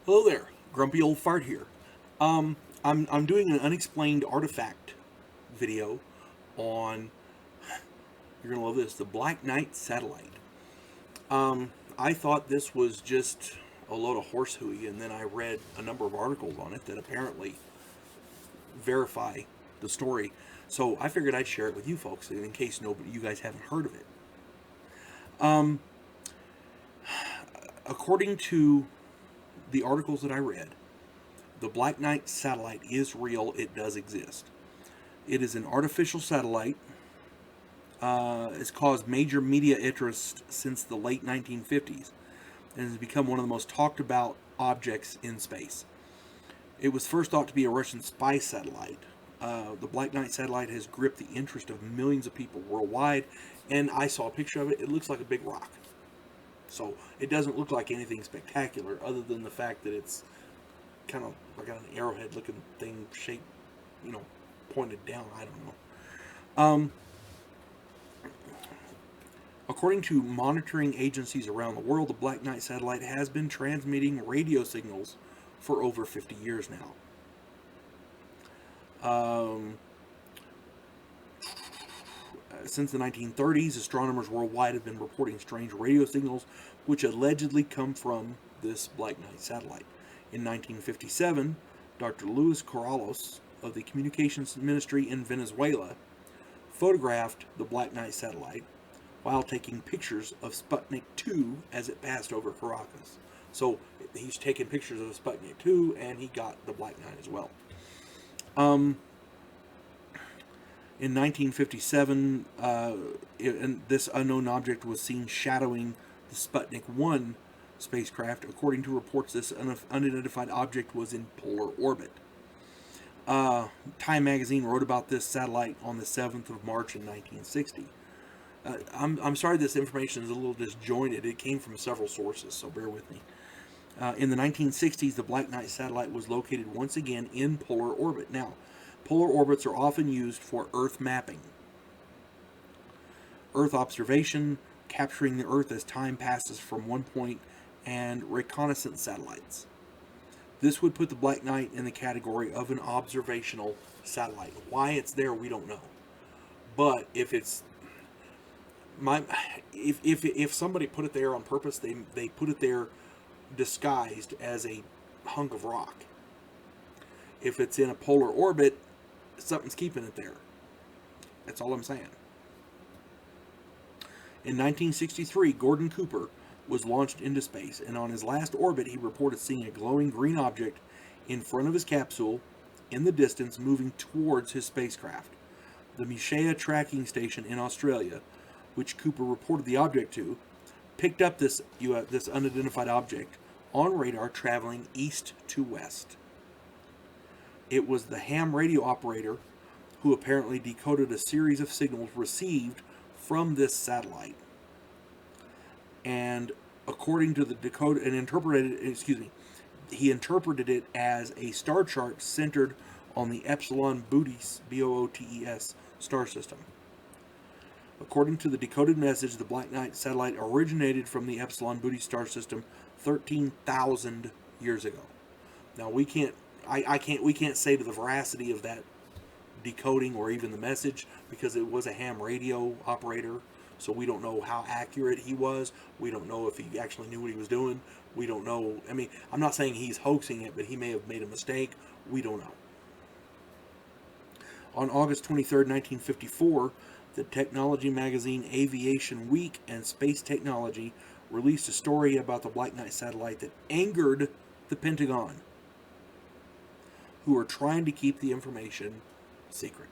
Hello there, Grumpy Old Fart here. I'm doing an unexplained artifact video on, you're gonna love this, the Black Knight satellite. I thought this was just a load of horse hooey, and then I read a number of articles on it that apparently verify the story. So I figured I'd share it with you folks in case nobody, you guys haven't heard of it. According to the articles that I read, the Black Knight satellite is real. It does exist. It is an artificial satellite. It's caused major media interest since the late 1950s and has become one of the most talked about objects in space. It was first thought to be a Russian spy satellite. The Black Knight satellite has gripped the interest of millions of people worldwide, and I saw a picture of it. It looks like a big rock. So it doesn't look like anything spectacular other than the fact that it's kind of like an arrowhead looking thing shaped, pointed down. I don't know. According to monitoring agencies around the world, the Black Knight satellite has been transmitting radio signals for over 50 years now. Since the 1930s, astronomers worldwide have been reporting strange radio signals which allegedly come from this Black Knight satellite. In 1957, Dr. Luis Corrales of the Communications Ministry in Venezuela photographed the Black Knight satellite while taking pictures of Sputnik 2 as it passed over Caracas. So he's taking pictures of Sputnik 2 and he got the Black Knight as well. In 1957, this unknown object was seen shadowing the Sputnik 1 spacecraft. According to reports, this unidentified object was in polar orbit. Time magazine wrote about this satellite on the 7th of March in 1960. I'm sorry this information is a little disjointed. It came from several sources, so bear with me. In the 1960s, the Black Knight satellite was located once again in polar orbit. Now, polar orbits are often used for Earth mapping, Earth observation, capturing the Earth as time passes from one point, and reconnaissance satellites. This would put the Black Knight in the category of an observational satellite. Why it's there, we don't know. But if it's if somebody put it there on purpose, they put it there disguised as a hunk of rock. If it's in a polar orbit, something's keeping it there. That's all I'm saying. In 1963, Gordon Cooper was launched into space, and on his last orbit, he reported seeing a glowing green object in front of his capsule in the distance moving towards his spacecraft. The Mishea tracking station in Australia, which Cooper reported the object to, picked up this unidentified object on radar traveling east to west. It was the ham radio operator who apparently decoded a series of signals received from this satellite. And according to the decode, he interpreted it as a star chart centered on the Epsilon Bootes, Bootes star system. According to the decoded message, the Black Knight satellite originated from the Epsilon Bootes star system 13,000 years ago. Now we can't say to the veracity of that decoding or even the message because it was a ham radio operator, so we don't know how accurate he was. We don't know if he actually knew what he was doing. We don't know. I mean, I'm not saying he's hoaxing it, but he may have made a mistake. We don't know. On August 23rd, 1954, the technology magazine Aviation Week and Space Technology released a story about the Black Knight satellite that angered the Pentagon, who are trying to keep the information secret.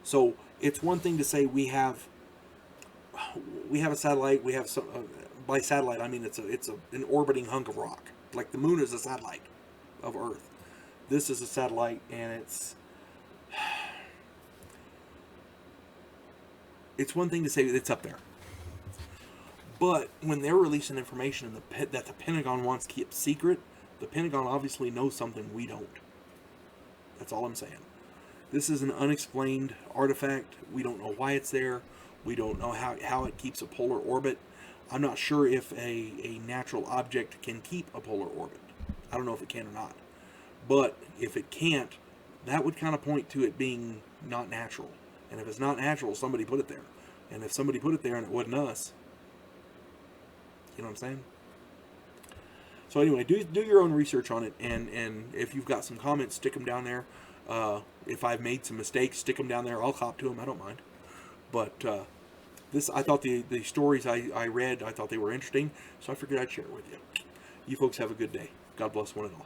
So it's one thing to say we have a satellite. We have some. By satellite, I mean it's an orbiting hunk of rock. Like the moon is a satellite of Earth. This is a satellite, and it's one thing to say it's up there. But when they're releasing information that the Pentagon wants kept secret, the Pentagon obviously knows something we don't. That's all I'm saying. This is an unexplained artifact. We don't know why it's there. We don't know how it keeps a polar orbit. I'm not sure if a natural object can keep a polar orbit. I don't know if it can or not. But if it can't, that would kind of point to it being not natural. And if it's not natural, somebody put it there. And if somebody put it there and it wasn't us, you know what I'm saying? So anyway, do your own research on it, and if you've got some comments, stick them down there. If I've made some mistakes, stick them down there. I'll cop to them. I don't mind. But I thought the stories I read, I thought they were interesting, so I figured I'd share it with you. You folks have a good day. God bless one and all.